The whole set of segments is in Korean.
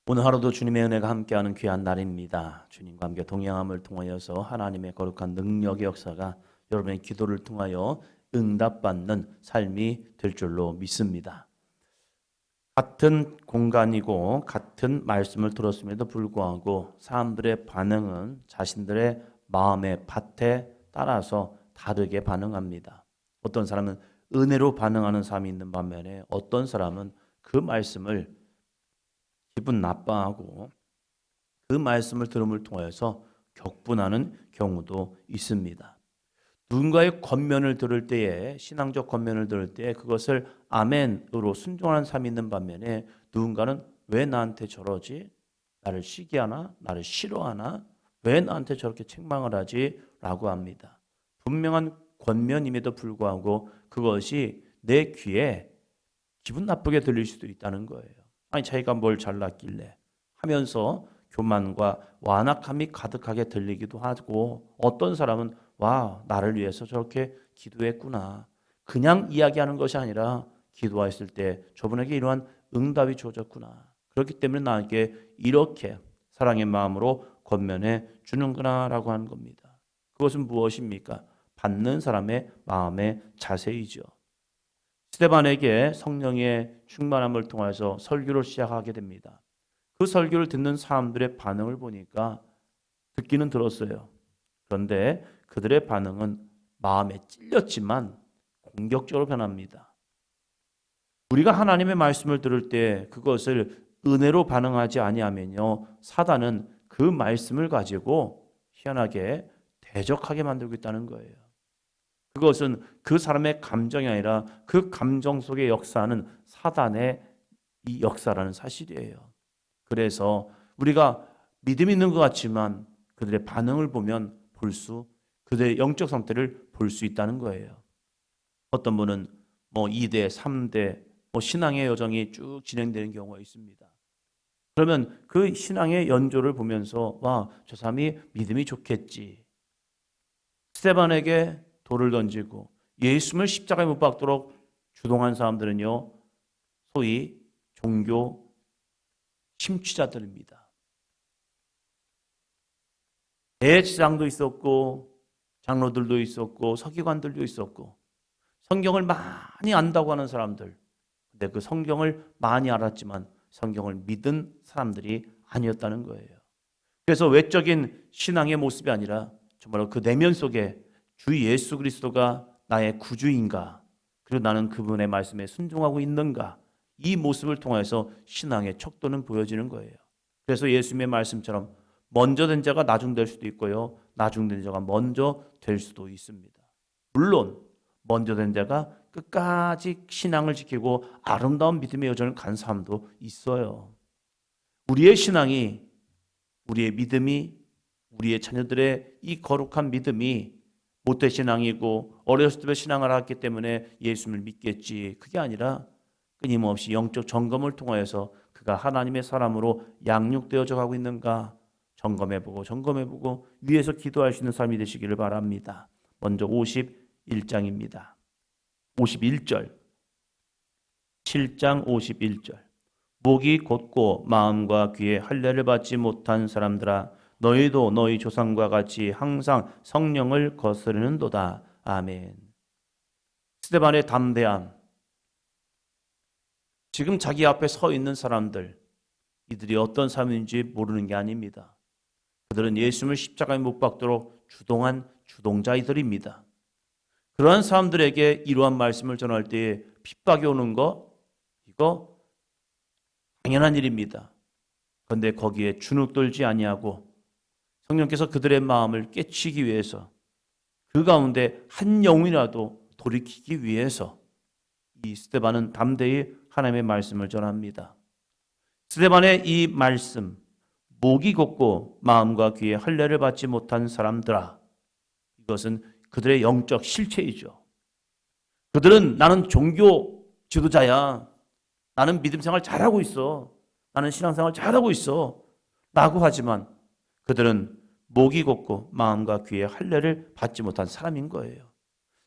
오늘 하루도 주님의 은혜가 함께하는 귀한 날입니다. 주님과 함께 동행함을 통하여서 하나님의 거룩한 능력의 역사가 여러분의 기도를 통하여 응답받는 삶이 될 줄로 믿습니다. 같은 공간이고 같은 말씀을 들었음에도 불구하고 사람들의 반응은 자신들의 마음의 밭에 따라서 다르게 반응합니다. 어떤 사람은 은혜로 반응하는 사람이 있는 반면에 어떤 사람은 그 말씀을 기분 나빠하고 그 말씀을 들음을 통해서 격분하는 경우도 있습니다. 누군가의 권면을 들을 때에 신앙적 권면을 들을 때 그것을 아멘으로 순종하는 사람이 있는 반면에 누군가는 왜 나한테 저러지? 나를 시기하나? 나를 싫어하나? 왜 나한테 저렇게 책망을 하지? 라고 합니다. 분명한 권면임에도 불구하고 그것이 내 귀에 기분 나쁘게 들릴 수도 있다는 거예요. 아니 자기가 뭘 잘났길래 하면서 교만과 완악함이 가득하게 들리기도 하고 어떤 사람은 와 나를 위해서 저렇게 기도했구나. 그냥 이야기하는 것이 아니라 기도했을 때 저분에게 이러한 응답이 주어졌구나. 그렇기 때문에 나에게 이렇게 사랑의 마음으로 권면해 주는구나 라고 하는 겁니다. 그것은 무엇입니까? 받는 사람의 마음의 자세이죠. 스데반에게 성령의 충만함을 통해서 설교를 시작하게 됩니다. 그 설교를 듣는 사람들의 반응을 보니까 듣기는 들었어요. 그런데 그들의 반응은 마음에 찔렸지만 공격적으로 변합니다. 우리가 하나님의 말씀을 들을 때 그것을 은혜로 반응하지 아니하면요, 사단은 그 말씀을 가지고 희한하게 대적하게 만들고 있다는 거예요. 그것은 그 사람의 감정이 아니라 그 감정 속의 역사는 사단의 이 역사라는 사실이에요. 그래서 우리가 믿음이 있는 것 같지만 그들의 반응을 보면 그들의 영적 상태를 볼 수 있다는 거예요. 어떤 분은 2대, 3대 신앙의 여정이 쭉 진행되는 경우가 있습니다. 그러면 그 신앙의 연조를 보면서 와, 저 사람이 믿음이 좋겠지. 스데반에게 돌을 던지고 예수님을 십자가에 못 박도록 주동한 사람들은요, 소위 종교 심취자들입니다. 대제사장도 있었고 장로들도 있었고 서기관들도 있었고 성경을 많이 안다고 하는 사람들, 근데 그 성경을 많이 알았지만 성경을 믿은 사람들이 아니었다는 거예요. 그래서 외적인 신앙의 모습이 아니라 정말로 그 내면 속에 주 예수 그리스도가 나의 구주인가, 그리고 나는 그분의 말씀에 순종하고 있는가, 이 모습을 통해서 신앙의 척도는 보여지는 거예요. 그래서 예수님의 말씀처럼 먼저 된 자가 나중될 수도 있고요, 나중된 자가 먼저 될 수도 있습니다. 물론 먼저 된 자가 끝까지 신앙을 지키고 아름다운 믿음의 여정을 간 사람도 있어요. 우리의 신앙이, 우리의 믿음이, 우리의 자녀들의 이 거룩한 믿음이 모태신앙이고 어렸을 때 신앙을 알았기 때문에 예수님을 믿겠지, 그게 아니라 끊임없이 영적 점검을 통하여서 그가 하나님의 사람으로 양육되어져 가고 있는가 점검해보고 위에서 기도할 수 있는 삶이 되시기를 바랍니다. 먼저 51장입니다. 51절, 7장 51절. 목이 곧고 마음과 귀에 할례를 받지 못한 사람들아, 너희도 너희 조상과 같이 항상 성령을 거스르는도다. 아멘. 스데반의 담대함. 지금 자기 앞에 서 있는 사람들, 이들이 어떤 사람인지 모르는 게 아닙니다. 그들은 예수님을 십자가에 못 박도록 주동한 주동자이들입니다. 그러한 사람들에게 이러한 말씀을 전할 때에 핍박이 오는 거, 이거 당연한 일입니다. 그런데 거기에 주눅들지 아니하고 성령께서 그들의 마음을 깨치기 위해서, 그 가운데 한 영혼이라도 돌이키기 위해서 이 스데반은 담대히 하나님의 말씀을 전합니다. 스데반의 이 말씀, 목이 곧고 마음과 귀에 할례를 받지 못한 사람들아, 이것은 그들의 영적 실체이죠. 그들은 나는 종교 지도자야, 나는 믿음 생활 잘하고 있어, 나는 신앙생활 잘하고 있어 라고 하지만 그들은 목이 곧고 마음과 귀에 할례를 받지 못한 사람인 거예요.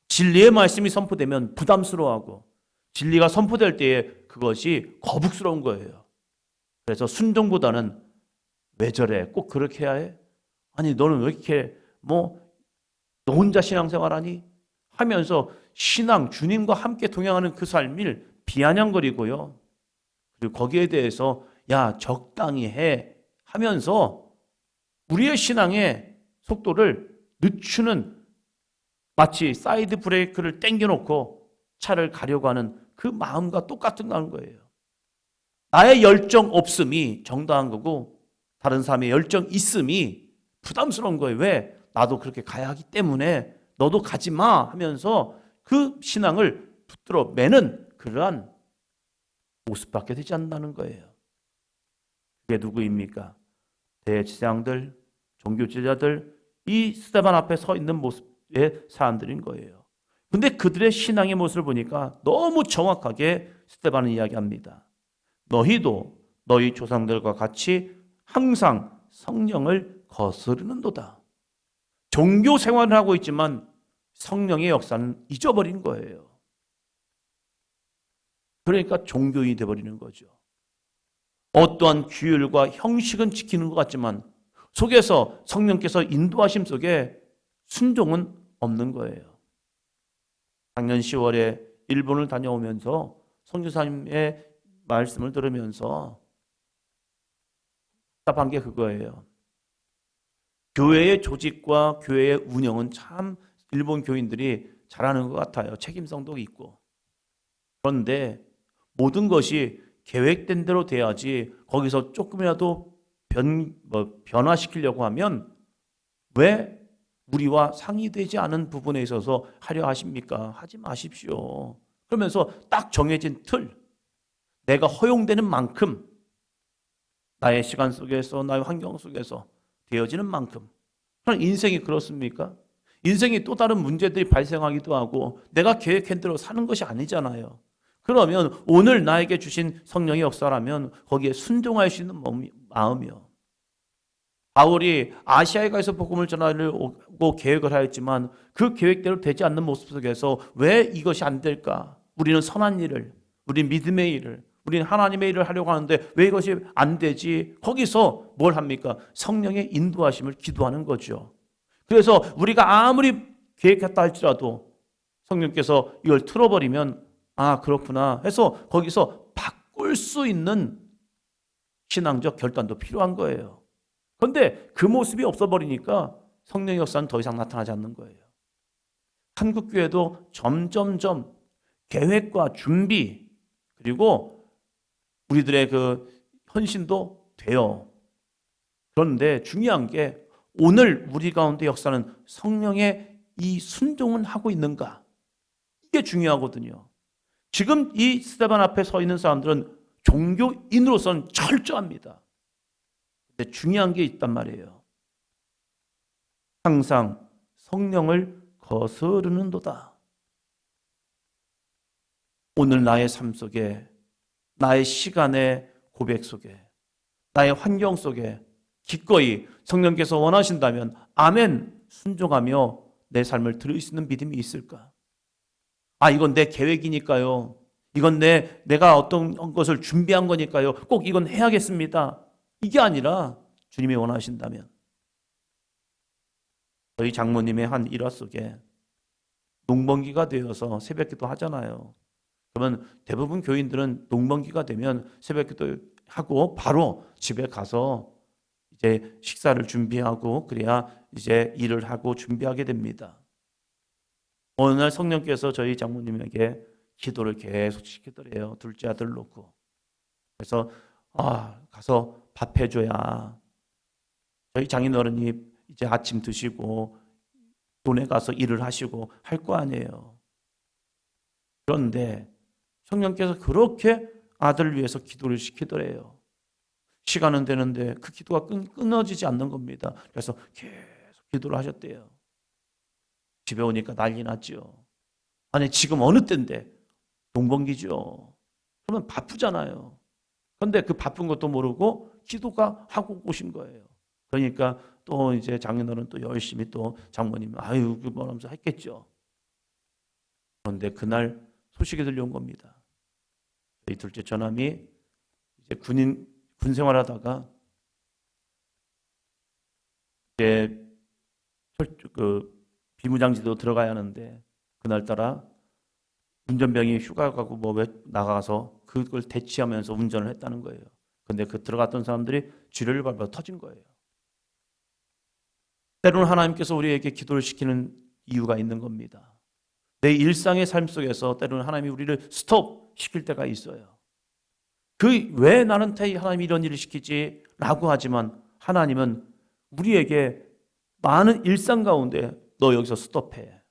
진리의 말씀이 선포되면 부담스러워하고 진리가 선포될 때에 그것이 거북스러운 거예요. 그래서 순종보다는 왜 저래? 꼭 그렇게 해야 해? 아니 너는 왜 이렇게 너 혼자 신앙생활하니? 하면서 신앙 주님과 함께 동행하는 그 삶을 비아냥거리고요. 그리고 거기에 대해서 야 적당히 해 하면서 우리의 신앙의 속도를 늦추는 마치 사이드 브레이크를 당겨놓고 차를 가려고 하는 그 마음과 똑같은 거예요. 나의 열정 없음이 정당한 거고 다른 사람의 열정 있음이 부담스러운 거예요. 왜? 나도 그렇게 가야 하기 때문에 너도 가지 마 하면서 그 신앙을 붙들어 매는 그러한 모습밖에 되지 않는다는 거예요. 그게 누구입니까? 대제사장들, 종교제자들, 이 스데반 앞에 서 있는 모습의 사람들인 거예요. 근데 그들의 신앙의 모습을 보니까 너무 정확하게 스데반은 이야기합니다. 너희도 너희 조상들과 같이 항상 성령을 거스르는도다. 종교 생활을 하고 있지만 성령의 역사는 잊어버린 거예요. 그러니까 종교인이 되어버리는 거죠. 어떠한 규율과 형식은 지키는 것 같지만 속에서 성령께서 인도하심 속에 순종은 없는 거예요. 작년 10월에 일본을 다녀오면서 선교사님의 말씀을 들으면서 답답한 게 그거예요. 교회의 조직과 교회의 운영은 참 일본 교인들이 잘하는 것 같아요. 책임성도 있고. 그런데 모든 것이 계획된 대로 돼야지 거기서 조금이라도 변화시키려고 하면 왜 우리와 상의되지 않은 부분에 있어서 하려 하십니까? 하지 마십시오. 그러면서 딱 정해진 틀, 내가 허용되는 만큼 나의 시간 속에서 나의 환경 속에서 되어지는 만큼. 그럼 인생이 그렇습니까? 인생이 또 다른 문제들이 발생하기도 하고 내가 계획한 대로 사는 것이 아니잖아요. 그러면 오늘 나에게 주신 성령의 역사라면 거기에 순종할 수 있는 마음이요. 바울이 아시아에 가서 복음을 전하려고 계획을 하였지만 그 계획대로 되지 않는 모습 속에서 왜 이것이 안 될까? 우리는 선한 일을, 우리는 믿음의 일을, 우리는 하나님의 일을 하려고 하는데 왜 이것이 안 되지? 거기서 뭘 합니까? 성령의 인도하심을 기도하는 거죠. 그래서 우리가 아무리 계획했다 할지라도 성령께서 이걸 틀어버리면 아 그렇구나 해서 거기서 바꿀 수 있는 신앙적 결단도 필요한 거예요. 그런데 그 모습이 없어버리니까 성령의 역사는 더 이상 나타나지 않는 거예요. 한국교회도 점점점 계획과 준비 그리고 우리들의 그 헌신도 돼요. 그런데 중요한 게 오늘 우리 가운데 역사는 성령의 이 순종은 하고 있는가? 이게 중요하거든요. 지금 이 스데반 앞에 서 있는 사람들은 종교인으로서는 철저합니다. 근데 중요한 게 있단 말이에요. 항상 성령을 거스르는도다. 오늘 나의 삶 속에, 나의 시간의 고백 속에, 나의 환경 속에 기꺼이 성령께서 원하신다면 아멘 순종하며 내 삶을 들을 수 있는 믿음이 있을까? 아 이건 내 계획이니까요. 이건 내가 어떤 것을 준비한 거니까요. 꼭 이건 해야겠습니다. 이게 아니라 주님이 원하신다면 저희 장모님의 한 일화 속에 농번기가 되어서 새벽기도 하잖아요. 그러면 대부분 교인들은 농번기가 되면 새벽기도 하고 바로 집에 가서 이제 식사를 준비하고 그래야 이제 일을 하고 준비하게 됩니다. 어느 날 성령께서 저희 장모님에게 기도를 계속 시키더래요. 둘째 아들 놓고. 그래서 가서 밥 해줘야 저희 장인어른이 이제 아침 드시고 돈에 가서 일을 하시고 할 거 아니에요. 그런데 성령께서 그렇게 아들을 위해서 기도를 시키더래요. 시간은 되는데 그 기도가 끊어지지 않는 겁니다. 그래서 계속 기도를 하셨대요. 집에 오니까 난리 났죠. 아니 지금 어느 때인데 농번기죠. 그러면 바쁘잖아요. 그런데 그 바쁜 것도 모르고 기도가 하고 오신 거예요. 그러니까 또 이제 장인어른 또 열심히 또 장모님 아유 그 뭐라면서 했겠죠. 그런데 그날 소식이 들려온 겁니다. 이 둘째 처남이 이제 군 생활하다가 이제 비무장지도 들어가야 하는데 그날따라 운전병이 휴가 가고 나가서 그걸 대치하면서 운전을 했다는 거예요. 근데 그 들어갔던 사람들이 쥐를 밟아 터진 거예요. 때로는 하나님께서 우리에게 기도를 시키는 이유가 있는 겁니다. 내 일상의 삶 속에서 때로는 하나님이 우리를 스톱 시킬 때가 있어요. 왜 나한테 하나님이 이런 일을 시키지? 라고 하지만 하나님은 우리에게 많은 일상 가운데 너 여기서 스톱해.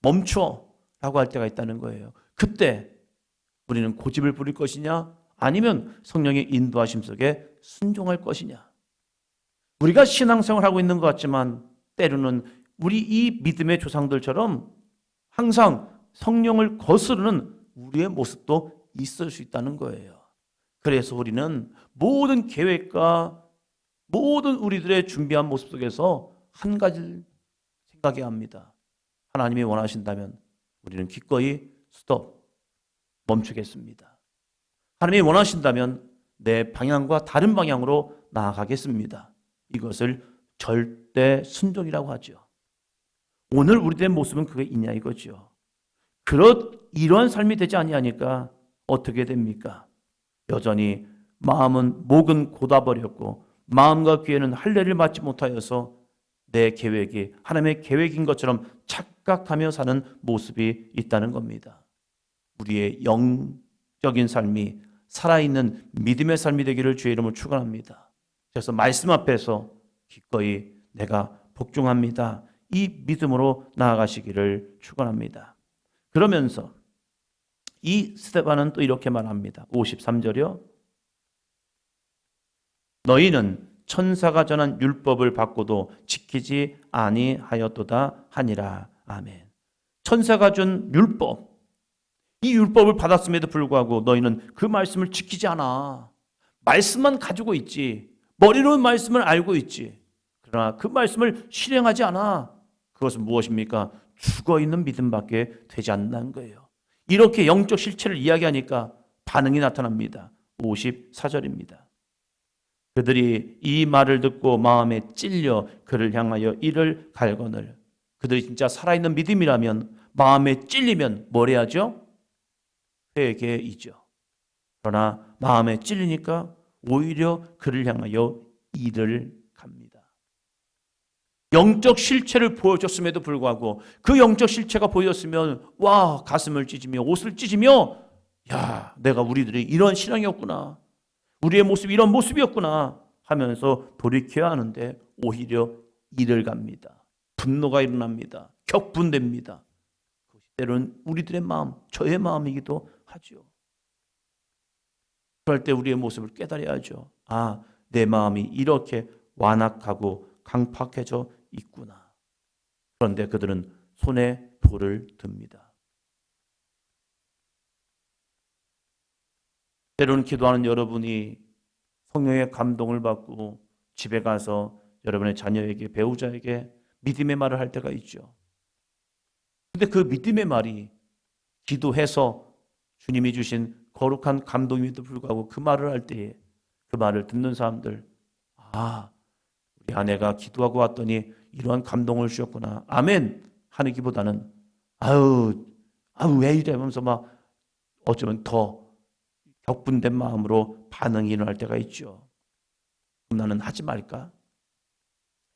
멈춰. 라고 할 때가 있다는 거예요. 그때 우리는 고집을 부릴 것이냐? 아니면 성령의 인도하심 속에 순종할 것이냐? 우리가 신앙생활하고 있는 것 같지만 때로는 우리 이 믿음의 조상들처럼 항상 성령을 거스르는 우리의 모습도 있을 수 있다는 거예요. 그래서 우리는 모든 계획과 모든 우리들의 준비한 모습 속에서 한 가지를 생각해야 합니다. 하나님이 원하신다면 우리는 기꺼이 스톱, 멈추겠습니다. 하나님이 원하신다면 내 방향과 다른 방향으로 나아가겠습니다. 이것을 절대 순종이라고 하죠. 오늘 우리들의 모습은 그게 있냐 이거죠. 이러한 삶이 되지 아니하니까 어떻게 됩니까? 여전히 목은 곧아버렸고 마음과 귀에는 할례를 맡지 못하여서 내 계획이 하나님의 계획인 것처럼 착각하며 사는 모습이 있다는 겁니다. 우리의 영적인 삶이 살아있는 믿음의 삶이 되기를 주의 이름으로 축원합니다. 그래서 말씀 앞에서 기꺼이 내가 복종합니다. 이 믿음으로 나아가시기를 축원합니다. 그러면서 이 스데반은 또 이렇게 말합니다. 53절이요. 너희는 천사가 전한 율법을 받고도 지키지 아니하였도다 하니라. 아멘. 천사가 준 율법, 이 율법을 받았음에도 불구하고 너희는 그 말씀을 지키지 않아. 말씀만 가지고 있지. 머리로는 말씀을 알고 있지. 그러나 그 말씀을 실행하지 않아. 그것은 무엇입니까? 죽어있는 믿음밖에 되지 않는다는 거예요. 이렇게 영적 실체를 이야기하니까 반응이 나타납니다. 54절입니다. 그들이 이 말을 듣고 마음에 찔려 그를 향하여 이를 갈거늘. 그들이 진짜 살아있는 믿음이라면 마음에 찔리면 뭘 해야죠? 회개이죠. 그러나 마음에 찔리니까 오히려 그를 향하여 이를 갑니다. 영적 실체를 보여줬음에도 불구하고 그 영적 실체가 보였으면 와 가슴을 찢으며 옷을 찢으며 야 내가 우리들이 이런 신앙이었구나. 우리의 모습이 이런 모습이었구나 하면서 돌이켜야 하는데 오히려 이를 갑니다. 분노가 일어납니다. 격분됩니다. 그것이 때로는 우리들의 마음, 저의 마음이기도 하죠. 그럴 때 우리의 모습을 깨달아야죠. 아, 내 마음이 이렇게 완악하고 강팍해져 있구나. 그런데 그들은 손에 돌을 듭니다. 때로는 기도하는 여러분이 성령의 감동을 받고 집에 가서 여러분의 자녀에게, 배우자에게 믿음의 말을 할 때가 있죠. 근데 그 믿음의 말이 기도해서 주님이 주신 거룩한 감동임에도 불구하고 그 말을 할 때에 그 말을 듣는 사람들, 아, 우리 아내가 기도하고 왔더니 이러한 감동을 주셨구나. 아멘! 하기보다는 아유, 왜 이래? 하면서 막 어쩌면 더 격분된 마음으로 반응이 일어날 때가 있죠. 나는 하지 말까?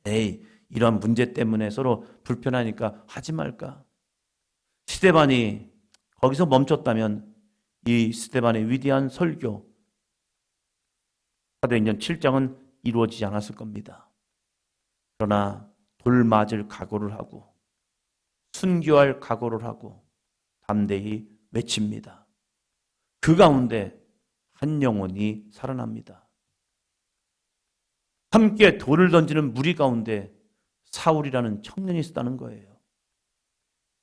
에이, 이런 문제 때문에 서로 불편하니까 하지 말까? 스데반이 거기서 멈췄다면 이 스데반의 위대한 설교 사도행전 7장은 이루어지지 않았을 겁니다. 그러나 돌 맞을 각오를 하고 순교할 각오를 하고 담대히 외칩니다. 그 가운데 한 영혼이 살아납니다. 함께 돌을 던지는 무리 가운데 사울이라는 청년이 있었다는 거예요.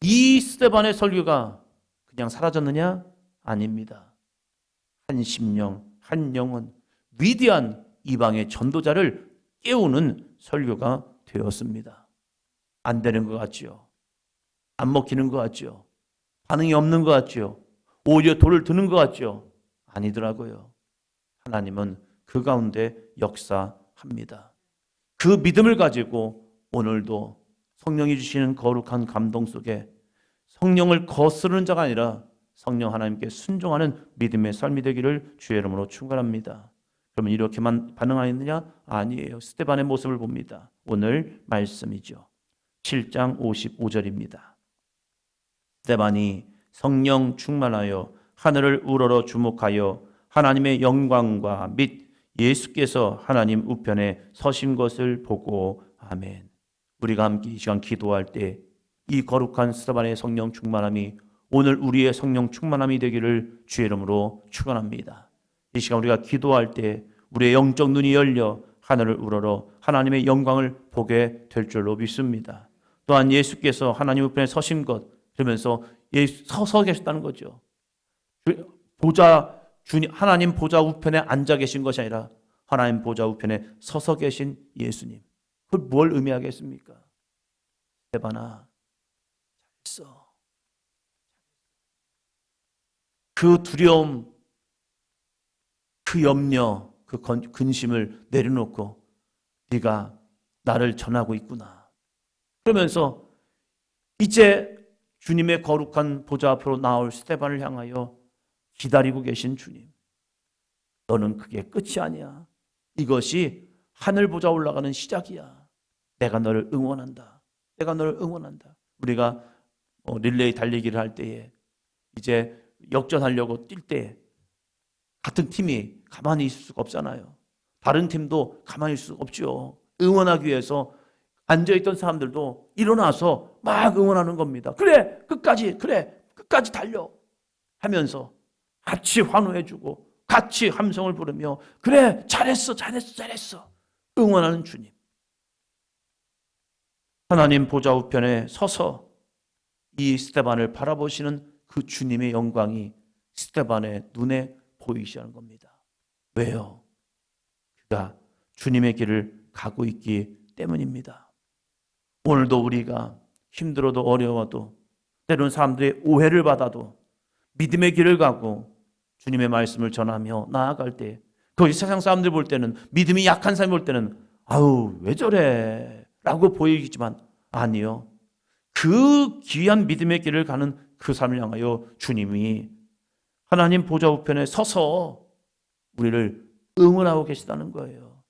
이 스데반의 설교가 그냥 사라졌느냐? 아닙니다. 한 심령, 한 영혼, 위대한 이방의 전도자를 깨우는 설교가 되었습니다. 안 되는 것 같지요? 안 먹히는 것 같지요? 반응이 없는 것 같지요? 오히려 돌을 드는 것 같지요? 아니더라고요. 하나님은 그 가운데 역사합니다. 그 믿음을 가지고 오늘도 성령이 주시는 거룩한 감동 속에 성령을 거스르는 자가 아니라 성령 하나님께 순종하는 믿음의 삶이 되기를 주의 이름으로 축원합니다. 그러면 이렇게만 반응하였느냐? 아니에요. 스데반의 모습을 봅니다. 오늘 말씀이죠. 7장 55절입니다. 스데반이 성령 충만하여 하늘을 우러러 주목하여 하나님의 영광과 및 예수께서 하나님 우편에 서신 것을 보고 아멘. 우리가 함께 이 시간 기도할 때 이 거룩한 스데반의 성령 충만함이 오늘 우리의 성령 충만함이 되기를 주의 이름으로 축원합니다. 이 시간 우리가 기도할 때 우리의 영적 눈이 열려 하늘을 우러러 하나님의 영광을 보게 될 줄로 믿습니다. 또한 예수께서 하나님 우편에 서신 것, 그러면서 서서 계셨다는 거죠. 하나님 보좌 우편에 앉아 계신 것이 아니라 하나님 보좌 우편에 서서 계신 예수님. 그걸 뭘 의미하겠습니까? 스데반아, 잘했어. 그 두려움, 그 염려, 그 근심을 내려놓고 네가 나를 전하고 있구나. 그러면서 이제 주님의 거룩한 보좌 앞으로 나올 스데반을 향하여 기다리고 계신 주님. 너는 그게 끝이 아니야. 이것이 하늘 보좌 올라가는 시작이야. 내가 너를 응원한다. 내가 너를 응원한다. 우리가 릴레이 달리기를 할 때에 이제 역전하려고 뛸 때 같은 팀이 가만히 있을 수가 없잖아요. 다른 팀도 가만히 있을 수가 없죠. 응원하기 위해서 앉아있던 사람들도 일어나서 막 응원하는 겁니다. 그래 끝까지 달려 하면서 같이 환호해주고 같이 함성을 부르며 그래 잘했어 응원하는 주님. 하나님 보좌 우편에 서서 이 스데반을 바라보시는 그 주님의 영광이 스데반의 눈에 보이시 하는 겁니다. 왜요? 그가 주님의 길을 가고 있기 때문입니다. 오늘도 우리가 힘들어도 어려워도 때로는 사람들의 오해를 받아도 믿음의 길을 가고 주님의 말씀을 전하며 나아갈 때 거기 세상 사람들 볼 때는 믿음이 약한 사람 볼 때는 아우 왜 저래 라고 보이지만 아니요. 그 귀한 믿음의 길을 가는 그 삶을 향하여 주님이 하나님 보좌 우편에 서서 우리를 응원하고 계시다는 거예요.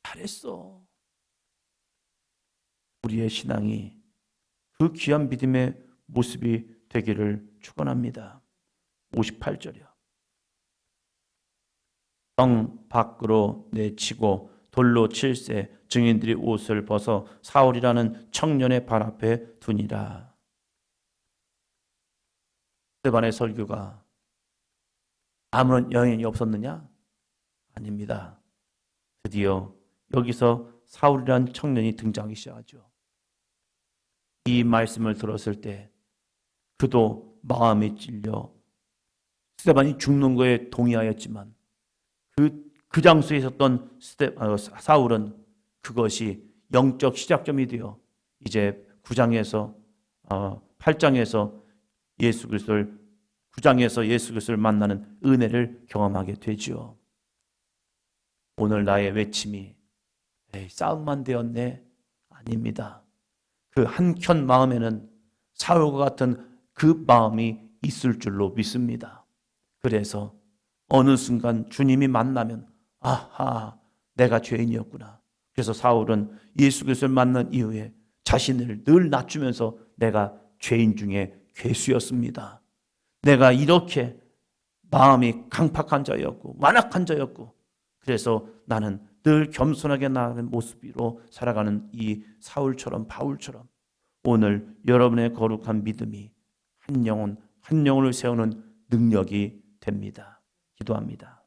잘했어. 우리의 신앙이 그 귀한 믿음의 모습이 되기를 축원합니다. 58절이요. 성 밖으로 내치고 돌로 칠세 증인들이 옷을 벗어 사울이라는 청년의 발 앞에 두니라. 스데반의 설교가 아무런 영향이 없었느냐? 아닙니다. 드디어 여기서 사울이라는 청년이 등장하기 시작하죠. 이 말씀을 들었을 때 그도 마음이 찔려 스데반이 죽는 거에 동의하였지만 그 장소에 있었던 사울은 그것이 영적 시작점이 되어 이제 9장에서 8장에서 예수 그리스도를 9장에서 예수 그리스도를 만나는 은혜를 경험하게 되지요. 오늘 나의 외침이 싸움만 되었네? 아닙니다. 그 한켠 마음에는 사울과 같은 그 마음이 있을 줄로 믿습니다. 그래서 어느 순간 주님이 만나면 아하 내가 죄인이었구나. 그래서 사울은 예수 그리스도를 만난 이후에 자신을 늘 낮추면서 내가 죄인 중에 괴수였습니다. 내가 이렇게 마음이 강팍한 자였고 완악한 자였고 그래서 나는 늘 겸손하게 나아가는 모습으로 살아가는 이 사울처럼 바울처럼 오늘 여러분의 거룩한 믿음이 한 영혼을 세우는 능력이 됩니다. 기도합니다.